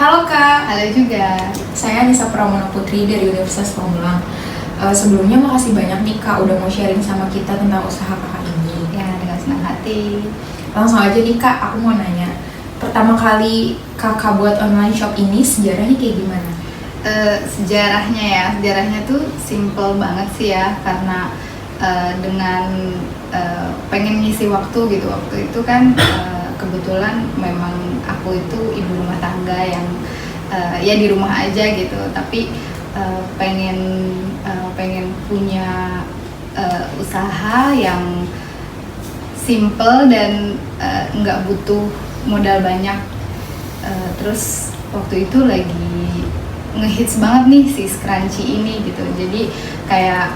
Halo Kak, Halo juga. saya Nisa Pramana Putri dari Universitas Pamulang. Sebelumnya makasih banyak nih Kak udah mau sharing sama kita tentang usaha Kakak ini. Ya, dengan senang hati. Langsung aja nih Kak, aku mau nanya. Pertama kali Kakak buat online shop ini sejarahnya kayak gimana? Sejarahnya tuh simple banget sih ya, karena dengan pengen ngisi waktu gitu. Waktu itu kan kebetulan memang aku itu ibu rumah tangga yang ya di rumah aja gitu, tapi pengen punya usaha yang simple dan nggak butuh modal banyak. Terus waktu itu lagi ngehits banget nih si scrunchie ini gitu, jadi kayak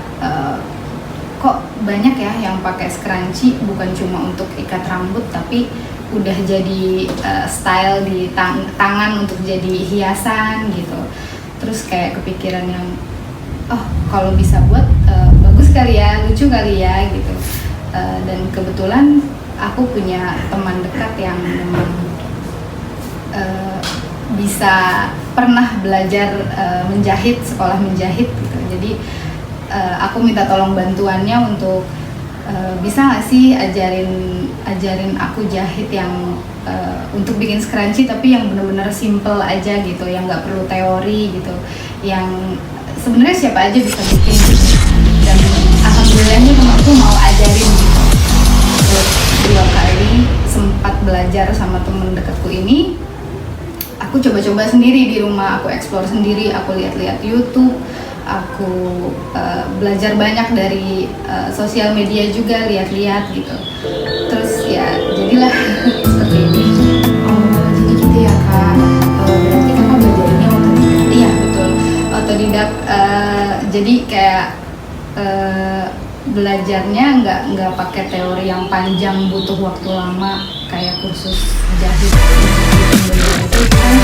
kok banyak ya yang pakai scrunchie, bukan cuma untuk ikat rambut tapi udah jadi style di tangan untuk jadi hiasan gitu. Terus kayak kepikiran yang kalau bisa buat bagus kali ya, lucu kali ya gitu. Dan kebetulan aku punya teman dekat yang memang bisa pernah belajar menjahit, sekolah menjahit gitu. Jadi aku minta tolong bantuannya untuk bisa nggak sih ajarin aku jahit yang untuk bikin scrunchie tapi yang benar-benar simple aja gitu, yang nggak perlu teori gitu, yang sebenarnya siapa aja bisa bikin gitu. Dan alhamdulillahnya temanku mau ajarin gitu. Terus 2 kali sempat belajar sama temen dekatku ini, aku coba-coba sendiri di rumah, aku explore sendiri, aku lihat-lihat YouTube, aku belajar banyak dari sosial media juga, lihat-lihat gitu. Terus ya jadilah seperti ini. Oh, jadi gitu ya Kak. Berarti Kakak belajarnya otodidak? Iya betul, otodidak. Jadi kayak belajarnya nggak pakai teori yang panjang, butuh waktu lama kayak kursus jahit. Itu kan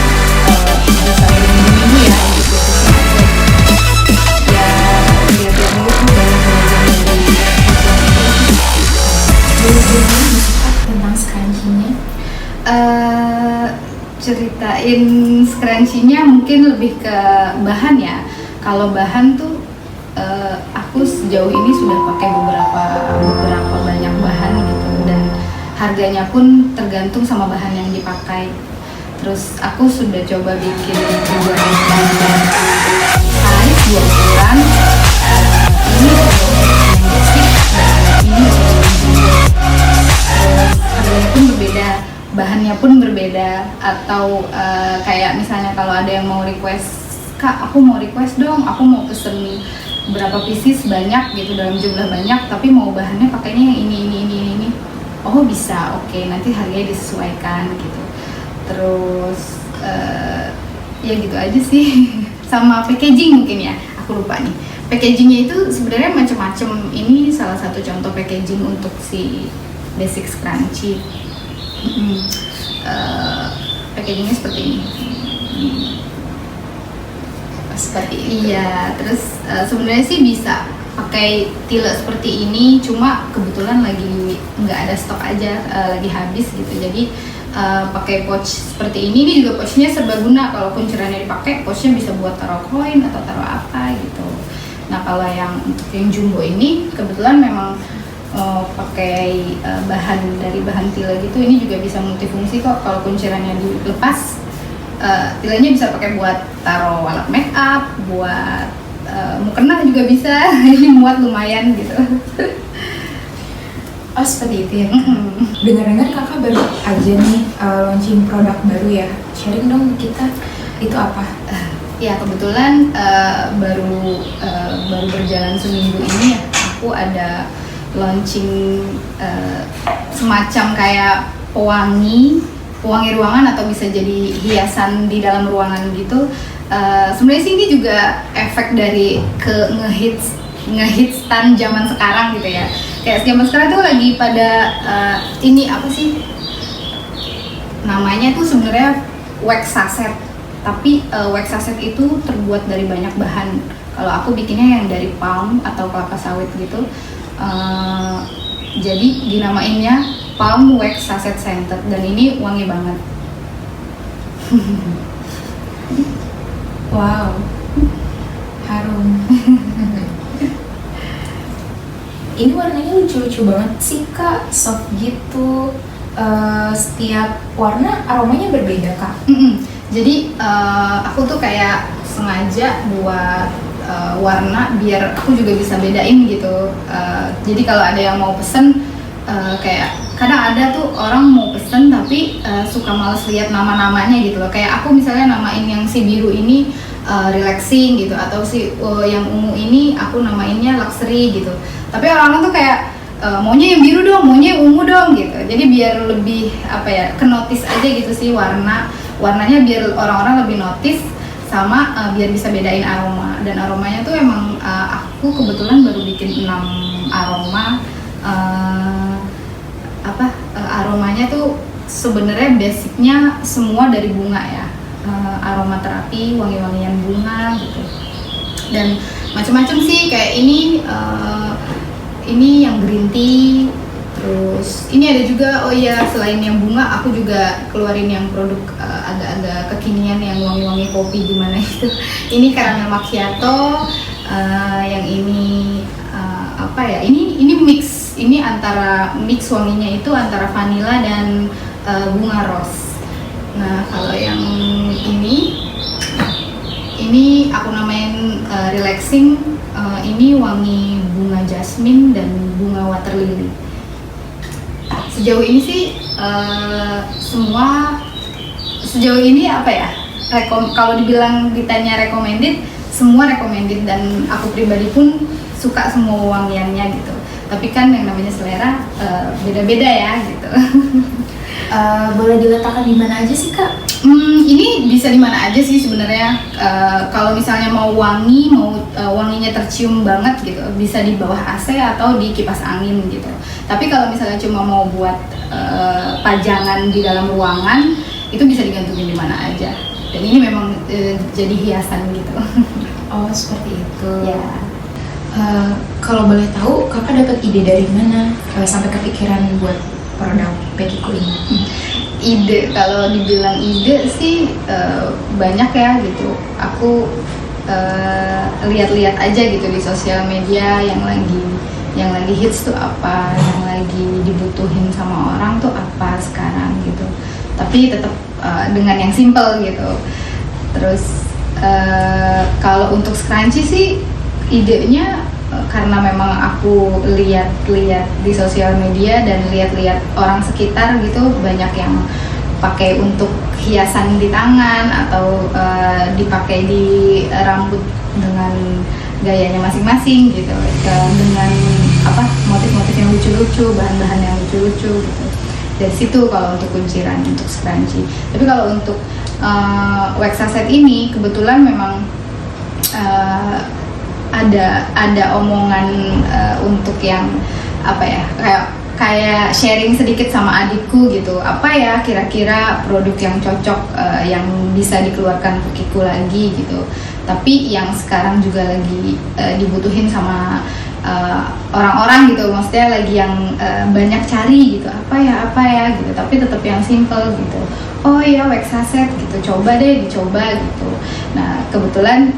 bisa berminggu ya untuk kursusnya aja. Ya lihat-lihat dulu tuh, banyak belajar dari Boleh ceritain nggak sih Kak tentang scrunchie-nya? ceritain scrunchie-nya mungkin lebih ke bahan ya. Kalau bahan tuh aku sejauh ini sudah pakai beberapa banyak bahan gitu, dan harganya pun tergantung sama bahan yang dipakai. Terus aku sudah coba bikin juga size 2 ukuran. Ini yang basic dan ini harganya pun berbeda, bahannya pun berbeda. Atau kayak misalnya kalau ada yang mau request, Kak aku mau request dong, aku mau pesen berapa pieces banyak gitu, dalam jumlah banyak, tapi mau bahannya pakainya yang ini. Oh bisa, oke, nanti harganya disesuaikan gitu. Terus ya gitu aja sih. Sama packaging mungkin ya, aku lupa nih. Packagingnya itu sebenarnya macam-macam. Ini salah satu contoh packaging untuk si basic scrunchie. Packagingnya seperti ini. Seperti itu. Iya, terus sebenarnya sih bisa pakai tile seperti ini, cuma kebetulan lagi nggak ada stok aja, lagi habis gitu. Jadi pakai pouch seperti ini juga pouchnya serbaguna. Kalau kuncirannya dipakai, pouchnya bisa buat taruh koin atau taruh apa gitu. Nah kalau yang untuk yang jumbo ini kebetulan memang pakai dari bahan tile gitu. Ini juga bisa multifungsi kok. Kalau kuncirannya dilepas, tilenya bisa pakai buat taruh alat make up, buat mukena juga bisa. Ini muat lumayan gitu. Oh seperti itu ya Kak. Dengar-dengar Kakak baru aja nih launching produk baru ya. Sharing dong kita, itu apa? Ya kebetulan baru berjalan seminggu ini ya, aku ada launching semacam kayak pewangi ruangan atau bisa jadi hiasan di dalam ruangan gitu. Sebenarnya sih ini juga efek dari ngehitstan zaman sekarang gitu ya. Kayak zaman sekarang tuh lagi pada ini apa sih namanya tuh, sebenarnya wax sachet. Tapi wax sachet itu terbuat dari banyak bahan. Kalau aku bikinnya yang dari palm atau kelapa sawit gitu. Jadi dinamainnya Palm Wax Sachet Scented, dan ini wangi banget. Wow, harum. Ini warnanya lucu-lucu banget sih Kak, soft gitu. Setiap warna aromanya berbeda Kak. Jadi aku tuh kayak sengaja buat warna biar aku juga bisa bedain gitu. Jadi kalau ada yang mau pesen, kayak kadang ada tuh orang mau pesen tapi suka males lihat nama-namanya gitu loh. Kayak aku misalnya namain yang si biru ini relaxing gitu, atau si yang ungu ini aku namainnya luxury gitu. Tapi orang-orang tuh kayak maunya yang biru dong, maunya yang ungu dong gitu. Jadi biar lebih kenotis aja gitu sih warnanya biar orang-orang lebih notice, sama biar bisa bedain aroma. Dan aromanya tuh emang aku kebetulan baru bikin 6 aroma. Aromanya tuh sebenarnya basicnya semua dari bunga ya, aroma terapi, wangi-wangian bunga gitu. Dan macam-macam sih, kayak ini yang green tea. Terus ini ada juga, selain yang bunga aku juga keluarin yang produk agak-agak kekinian yang wangi-wangi kopi gimana itu. Ini caramel macchiato, yang ini ini mix, ini antara mix wanginya itu antara vanilla dan bunga rose. Nah kalau yang ini aku namain relaxing, ini wangi bunga jasmine dan bunga water lily. Sejauh ini sih sejauh ini kalau ditanya recommended, semua recommended, dan aku pribadi pun suka semua wangiannya gitu. Tapi kan yang namanya selera beda-beda ya gitu. Boleh diletakkan di mana aja sih Kak? Ini bisa di mana aja sih sebenarnya. Kalau misalnya mau wanginya tercium banget gitu, bisa di bawah AC atau di kipas angin gitu. Tapi kalau misalnya cuma mau buat pajangan di dalam ruangan, itu bisa digantungin di mana aja. Dan ini memang jadi hiasan gitu. Oh seperti itu. Ya. Kalau boleh tahu Kakak dapat ide dari mana sampai kepikiran buat produk Pekiko ini? Ide, kalau dibilang ide sih banyak ya gitu. Aku lihat-lihat aja gitu di sosial media yang lagi hits tuh apa, yang lagi dibutuhin sama orang tuh apa sekarang gitu. Tapi tetap dengan yang simple gitu. Terus kalau untuk scrunchie sih idenya karena memang aku lihat-lihat di sosial media dan lihat-lihat orang sekitar gitu, banyak yang pakai untuk hiasan di tangan atau dipakai di rambut dengan gayanya masing-masing gitu, dengan motif-motif yang lucu-lucu, bahan-bahan yang lucu-lucu gitu. Dari situ kalau untuk kunciran untuk scrunchie. Tapi kalau untuk wax sachet ini kebetulan memang ada omongan untuk yang kayak sharing sedikit sama adikku gitu, kira-kira produk yang cocok yang bisa dikeluarkan Pekiko lagi gitu, tapi yang sekarang juga lagi dibutuhin sama orang-orang gitu, maksudnya lagi yang banyak cari gitu, apa ya gitu, tapi tetap yang simple gitu. Oh iya, wax sachet gitu, dicoba gitu. Nah kebetulan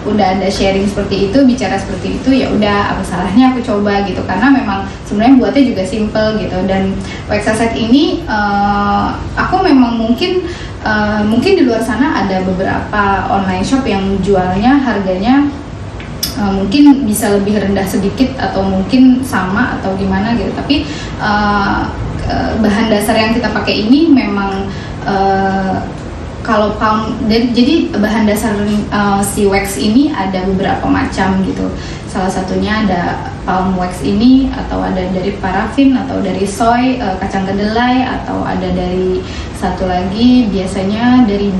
udah ada sharing seperti itu, bicara seperti itu, ya udah apa salahnya aku coba gitu, karena memang sebenarnya buatnya juga simple gitu. Dan wax sachet ini aku memang mungkin di luar sana ada beberapa online shop yang jualnya harganya mungkin bisa lebih rendah sedikit atau mungkin sama atau gimana gitu, tapi bahan dasar yang kita pakai ini memang kalau jadi bahan dasar si wax ini ada beberapa macam gitu. Salah satunya ada palm wax ini, atau ada dari parafin, atau dari soy, kacang kedelai, atau ada dari satu lagi biasanya dari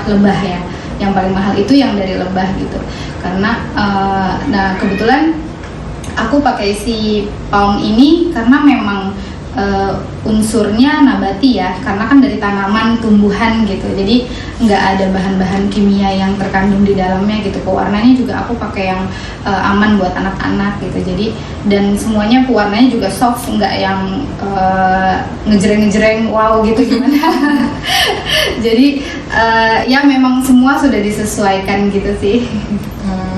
lebah ya. Yang paling mahal itu yang dari lebah gitu. Karena nah kebetulan aku pakai si palm ini karena memang unsurnya nabati ya, karena kan dari tanaman tumbuhan gitu, jadi nggak ada bahan-bahan kimia yang terkandung di dalamnya gitu. Pewarnanya juga aku pakai yang aman buat anak-anak gitu, jadi dan semuanya pewarnanya juga soft, nggak yang ngejreng-ngejreng wow gitu gimana. Jadi ya memang semua sudah disesuaikan gitu sih.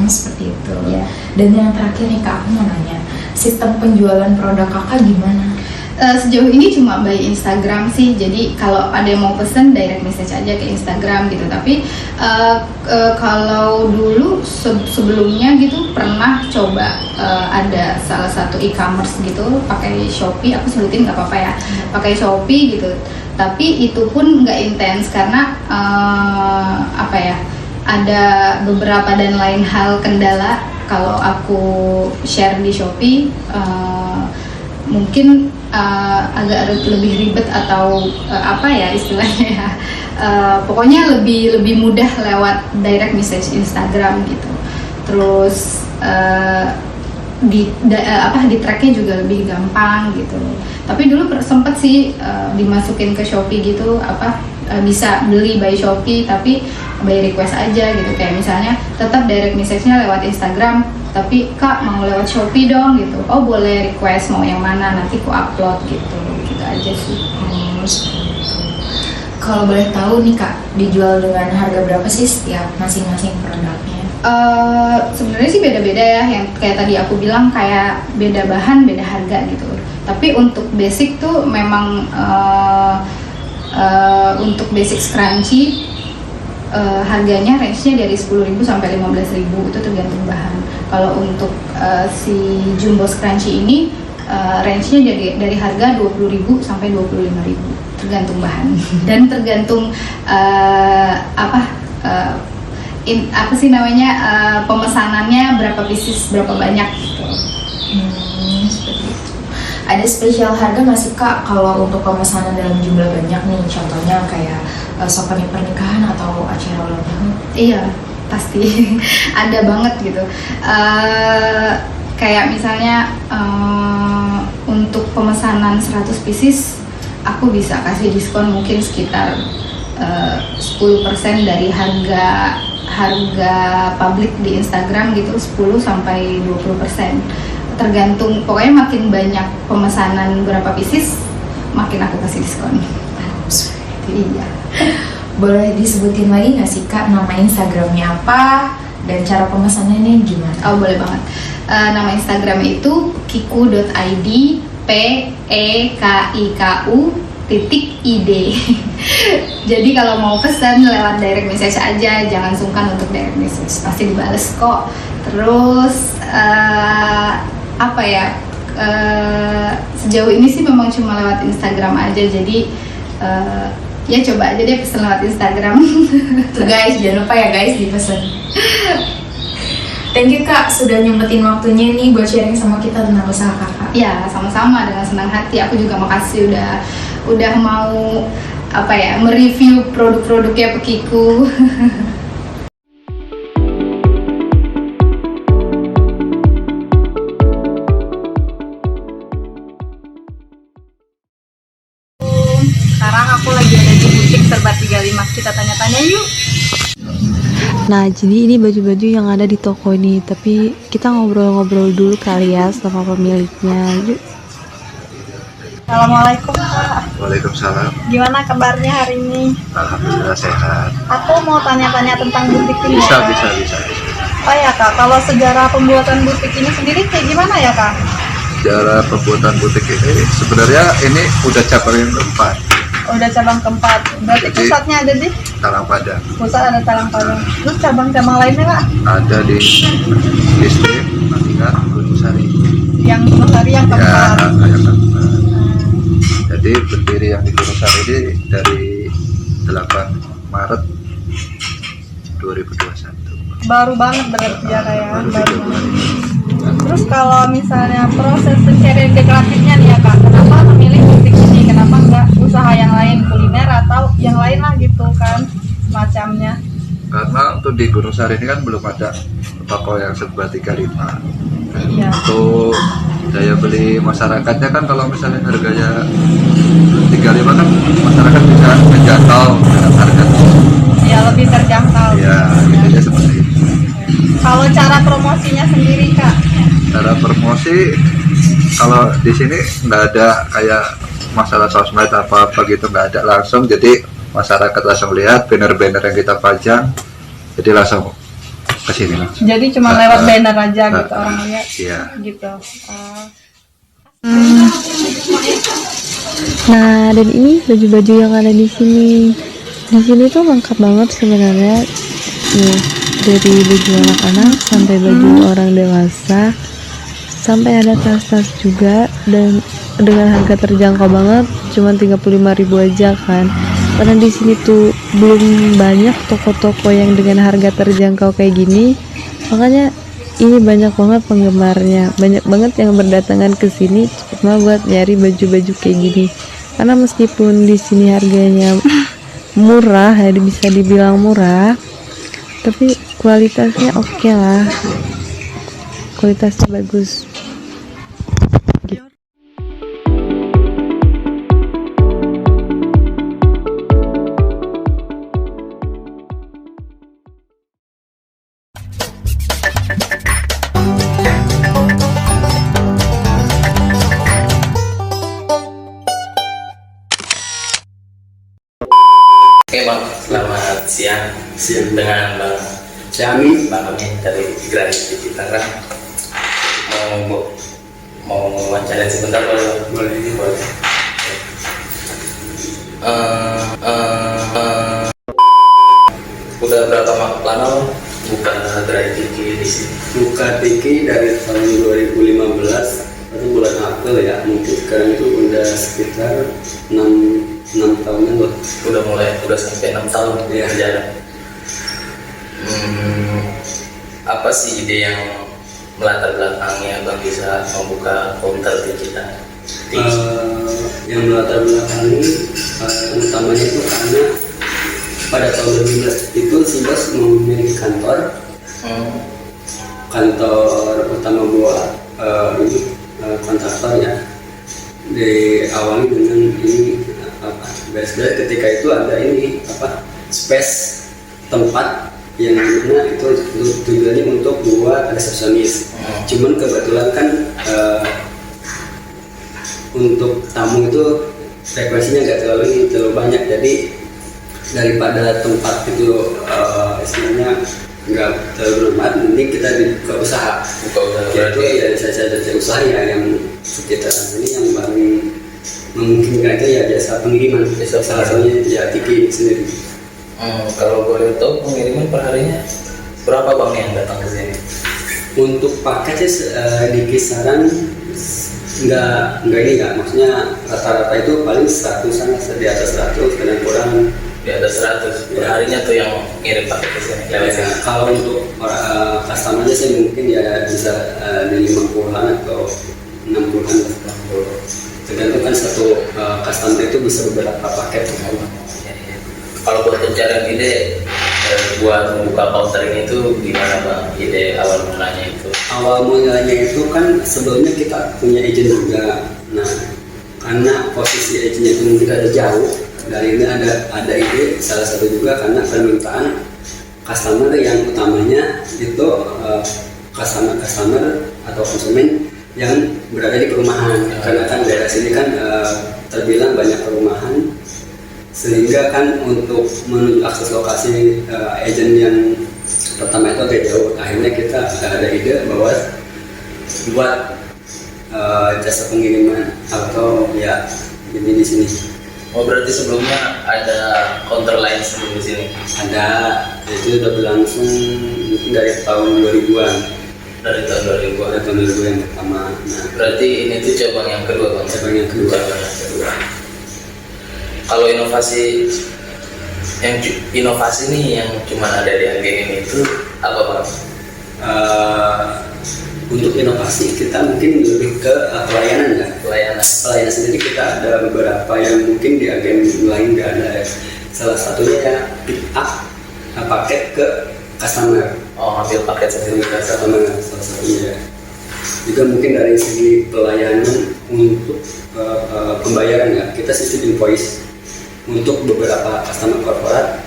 Seperti itu. Iya. Dan yang terakhir nih Kak, aku mau nanya, sistem penjualan produk Kakak gimana? Sejauh ini cuma by Instagram sih, jadi kalau ada yang mau pesen direct message aja ke Instagram gitu. Tapi kalau dulu sebelumnya gitu pernah coba ada salah satu e-commerce gitu pakai Shopee, aku sebutin nggak apa-apa ya, pakai Shopee gitu. Tapi itu pun nggak intens karena apa ya, ada beberapa dan lain hal kendala kalau aku share di Shopee. Mungkin agak lebih ribet atau apa ya istilahnya ya, pokoknya lebih mudah lewat direct message Instagram gitu. Terus di tracknya juga lebih gampang gitu. Tapi dulu sempet sih dimasukin ke Shopee gitu, bisa beli by Shopee tapi by request aja gitu, kayak misalnya tetap direct message-nya lewat Instagram tapi Kak mau lewat Shopee dong gitu, oh boleh request mau yang mana, nanti ku upload gitu aja sih. Seperti itu. Kalau boleh tahu nih Kak, dijual dengan harga berapa sih setiap masing-masing produknya? Sebenarnya sih beda-beda ya, yang kayak tadi aku bilang kayak beda bahan beda harga gitu. Tapi untuk basic tuh memang untuk basic scrunchie harganya range-nya dari 10.000 sampai 15.000, itu tergantung bahan. Kalau untuk si jumbo scrunchie ini range-nya dari harga 20.000 sampai 25.000, tergantung bahan dan tergantung pemesanannya berapa pieces, berapa banyak gitu. Seperti itu. Ada spesial harga nggak sih Kak kalau untuk pemesanan dalam jumlah banyak nih, contohnya kayak souvenir pernikahan atau acara ulang tahun? Iya, pasti ada banget gitu. Kayak misalnya untuk pemesanan 100 pieces aku bisa kasih diskon mungkin sekitar 10% dari harga publik di Instagram gitu, 10 sampai 20%. Tergantung, pokoknya makin banyak pemesanan berapa pieces makin aku kasih diskon. Iya. Boleh disebutin lagi nggak sih Kak nama Instagramnya apa dan cara pemesanannya gimana? Oh boleh banget. Nama Instagram itu kiku.id, PEKIKU.id. Jadi kalau mau pesan lewat direct message aja, jangan sungkan untuk direct message, pasti dibales kok. Terus sejauh ini sih memang cuma lewat Instagram aja, jadi ya coba aja deh pesen lewat Instagram. Tuh guys, jangan lupa ya guys dipesan. Thank you Kak sudah nyempetin waktunya nih buat sharing sama kita tentang usaha Kakak. Ya sama-sama, dengan senang hati. Aku juga makasih udah mau mereview produk-produknya Pekiku. Sekarang aku lagi ada di butik Serba 35. Kita tanya-tanya yuk. Nah, jadi ini baju-baju yang ada di toko ini, tapi kita ngobrol-ngobrol dulu kali ya sama pemiliknya. Yuk. Assalamualaikum Kak. Waalaikumsalam. Gimana kabarnya hari ini? Alhamdulillah sehat. Aku mau tanya-tanya tentang butik ini. Bisa, Kak. bisa. Oh ya Kak, kalau sejarah pembuatan butik ini sendiri kayak gimana ya Kak? Sejarah pembuatan butik ini sebenarnya ini udah cabang yang keempat. Udah cabang keempat. Berarti Jadi, pusatnya ada di? Talang Padang. Pusat ada Talang Padang. Terus cabang-cabang lainnya Kak? Ada di distrik Mantingan, Gunungsari. Yang Gunungsari yang Ya, keempat. yang keempat. Jadi berdiri yang di Gunungsari ini dari 8 Maret 2021. Baru banget berarti ya Kak ya. Baru Baru 3 bulan. banget. Terus kalau misalnya proses pencarian dekoratifnya nih ya Kak, kenapa memilih butik ini? Kenapa enggak usaha yang lain, kuliner atau yang lain lah gitu kan semacamnya? Karena untuk di Gunung Sari ini kan belum ada toko yang serba 35. Iya. Untuk daya beli masyarakatnya kan kalau misalnya harganya 35 kan masyarakat bisa menjangkau dengan harga. Ya lebih terjangkau. Ya, intinya seperti itu. Kalau cara promosinya sendiri Kak? Cara promosi kalau di sini nggak ada kayak masalah sosmed apa-apa gitu, nggak ada langsung. Jadi masyarakat langsung lihat banner-banner yang kita pajang, jadi langsung ke sini. Jadi cuma lewat banner aja gitu orang lihat. Iya. Gitu. Nah, dan ini baju-baju yang ada di sini. Di sini tuh lengkap banget sebenarnya. Nih, dari baju anak-anak sampai baju orang dewasa, sampai ada tas-tas juga, dan dengan harga terjangkau banget, cuma 35.000 aja kan. Karena di sini tuh belum banyak toko-toko yang dengan harga terjangkau kayak gini, makanya ini banyak banget penggemarnya, banyak banget yang berdatangan ke sini cuma buat nyari baju-baju kayak gini. Karena meskipun di sini harganya murah, ya bisa dibilang murah, tapi kualitasnya oke lah, kualitasnya bagus. Oke Bang, selamat siang dengan Bang Syami, Bang Amin dari Grafis TV Tangerang. Mau wawancara sebentar boleh? Udah berapa lama buka Grafis TV di sini? Buka Tiki dari tahun 2015 itu bulan April ya, mungkin sekarang itu udah sekitar 6 tahunan loh. Udah sampai 6 tahun Iya. berjalan. Apa sih ide yang melatar belakangnya Bang bisa membuka counter di kita? Yang melatar belakangi utamanya itu karena pada tahun 2015 itu si bos memiliki kantor utama buat kontraktor ya. Diawali dengan ini biasanya ketika itu ada ini space tempat yang dimana itu tujuannya untuk buat resepsionis. Cuman kebetulan kan untuk tamu itu frekuensinya nggak terlalu banyak, jadi daripada tempat itu istilahnya nggak terlalu bermanfaat, mending kita buka usaha. Yaitu ya saya usaha ya yang sekitar ini yang paling memungkinkan itu ya jasa pengiriman. Salah satunya ya Tiki sendiri. Kalau boleh tahu pengiriman perharinya berapa Bang yang datang ke sini? Untuk paket sih di kisaran nggak maksudnya rata-rata itu paling 100-an, di atas 100, kadang kurang Di atas 100 perharinya tuh yang ngirim paket ke sini. ya. Kalau untuk customernya sih mungkin ya bisa di 50-an atau 60-an, tergantung kan satu customer itu bisa beberapa paket. Kalau buat pencarian ide buat membuka counter ini itu gimana Bang? Ide awal mulanya itu? Awal mulanya itu kan sebelumnya kita punya agent juga. Nah, karena posisi agentnya itu mungkin ada jauh dari ini, ada ide salah satu juga karena permintaan customer yang utamanya itu customer atau konsumen yang berada di perumahan. Karena kan daerah sini kan terbilang banyak perumahan, sehingga kan untuk menuju akses lokasi agent yang pertama itu agak jauh. Akhirnya kita ada ide bahwa buat jasa pengiriman atau ya ini di sini. Oh berarti sebelumnya ada counter lain sebelum di sini? Ada, itu sudah berlangsung mungkin dari tahun 2000-an. Dari tahun 2000. Dari tahun 2000 yang pertama. Nah, berarti ini tuh cabang yang kedua Bang? cabang yang kedua. Kalau inovasi nih yang cuma ada di AGM itu apa Bang? Untuk inovasi kita mungkin lebih ke pelayanan ya. Pelayanan Sendiri kita ada beberapa yang mungkin di agen lain nggak ada. Salah satunya ya pick up paket ke customer. Oh ambil paket sendiri ke Customer salah satunya. Juga mungkin dari segi pelayanan untuk pembayaran ya, kita sistem invoice untuk beberapa customer korporat,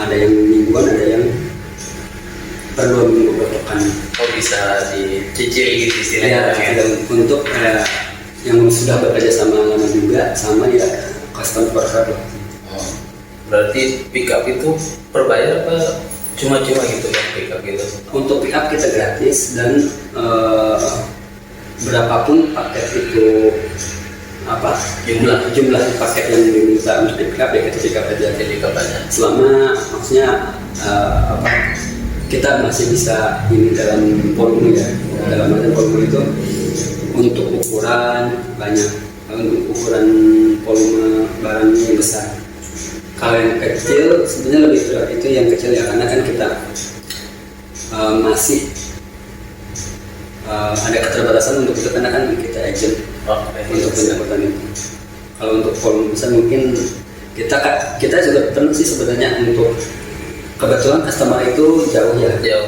ada yang mingguan, ada yang per 2 minggu berpekan. Oh bisa dicicil gitu Ya, istilahnya. untuk yang sudah bekerja sama lama juga sama ya customer korporat. Oh. Berarti pick up itu berbayar apa cuma-cuma gitu ya pick up itu? Untuk pick up kita gratis dan berapapun paket itu apa jumlah paket yang diminta untuk di pick up ya kita pick up aja. Jadi kapannya? Selama maksudnya kita masih bisa ini dalam volume ya, dalam volume itu untuk ukuran banyak, untuk ukuran volume barangnya yang besar. Kalau yang kecil sebenarnya lebih berat itu yang kecil ya, karena kan kita masih ada keterbatasan untuk itu karena kan kita agent untuk penyakutan itu. Kalau untuk volume besar mungkin kita juga pernah sih sebenarnya untuk kebetulan customer itu jauh ya,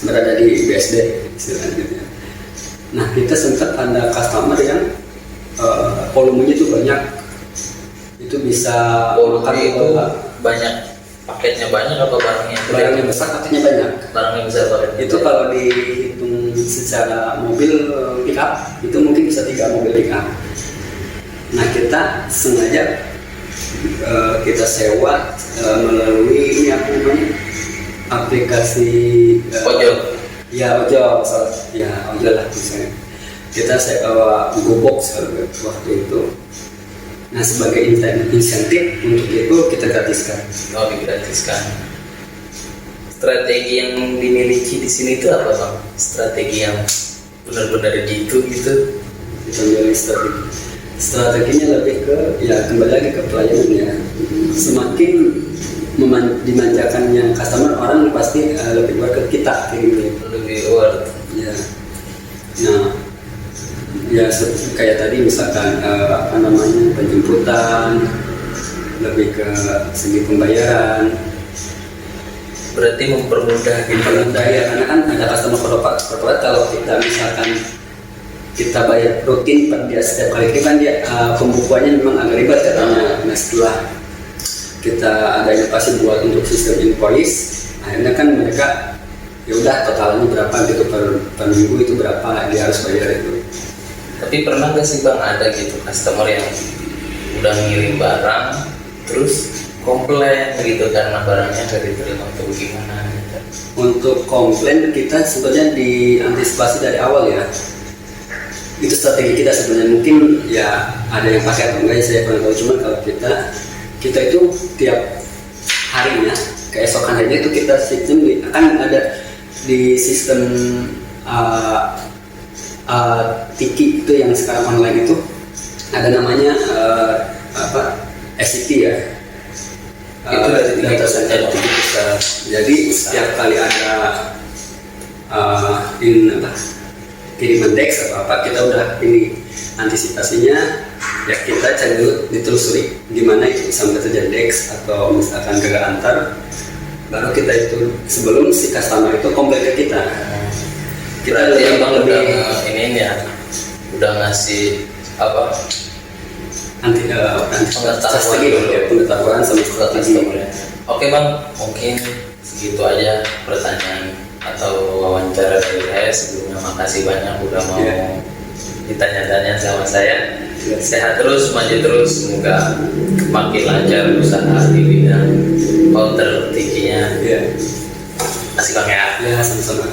berada di BSD istilahnya. Nah kita sempat ada customer yang volumenya itu banyak, itu bisa makan itu banyak, paketnya banyak apa barangnya besar, paketnya banyak. Barangnya besar paketnya itu kalau dihitung secara mobil pick up itu mungkin bisa 3 mobil pick up. Nah kita sengaja kita sewa melalui ini apa namanya aplikasi ojol. Ya ojol, ya ojol lah misalnya. Kita sewa GoBox waktu itu. Nah sebagai insentif untuk itu kita gratiskan. Oh digratiskan. Strategi yang dimiliki di sini itu apa bang? Strategi yang benar-benar gitu. Kita milih strateginya lebih ke ya kembali lagi ke pelayanan ya. Semakin dimanjakannya customer, orang pasti lebih worth ke kita lebih worth ya. Nah ya kayak tadi misalkan apa namanya penjemputan, lebih ke segi pembayaran, berarti mempermudah gitu. Ya karena kan ada customer korporat kalau kita misalkan kita bayar rutin per dia setiap kali itu kan dia pembukuannya memang agak ribet katanya. Nah setelah kita ada inovasi buat untuk sistem invoice, akhirnya kan mereka ya udah totalnya berapa gitu per minggu itu berapa dia harus bayar itu. Tapi pernah nggak sih bang ada gitu customer yang udah ngirim barang terus komplain gitu karena barangnya nggak diterima atau gimana gitu? Untuk komplain kita sebenarnya diantisipasi dari awal ya. Itu strategi kita sebenarnya, mungkin ya ada yang pakai atau enggak saya kurang tahu, cuman kalau kita itu tiap harinya keesokan harinya itu kita sistem akan ada di sistem Tiki itu yang sekarang online itu ada namanya SCP ya. Itu dari data center Tiki pusat. Jadi setiap kali ada kiriman DEX atau apa, kita udah ini antisipasinya ya, kita cari dulu, ditelusuri gimana itu sampai terjadi DEX atau misalkan gagal antar, baru kita itu sebelum si customer itu komplain ke kita lebih ini ya udah ngasih apa pengetahuan sama strategi. Oke bang, mungkin segitu aja pertanyaan atau wawancara dari saya. Sebelumnya makasih banyak udah mau ditanya-tanya sama saya. Sehat terus, maju terus, semoga makin lancar usaha di bidang counter tikinya. Ya, Masih bang ya? sama-sama.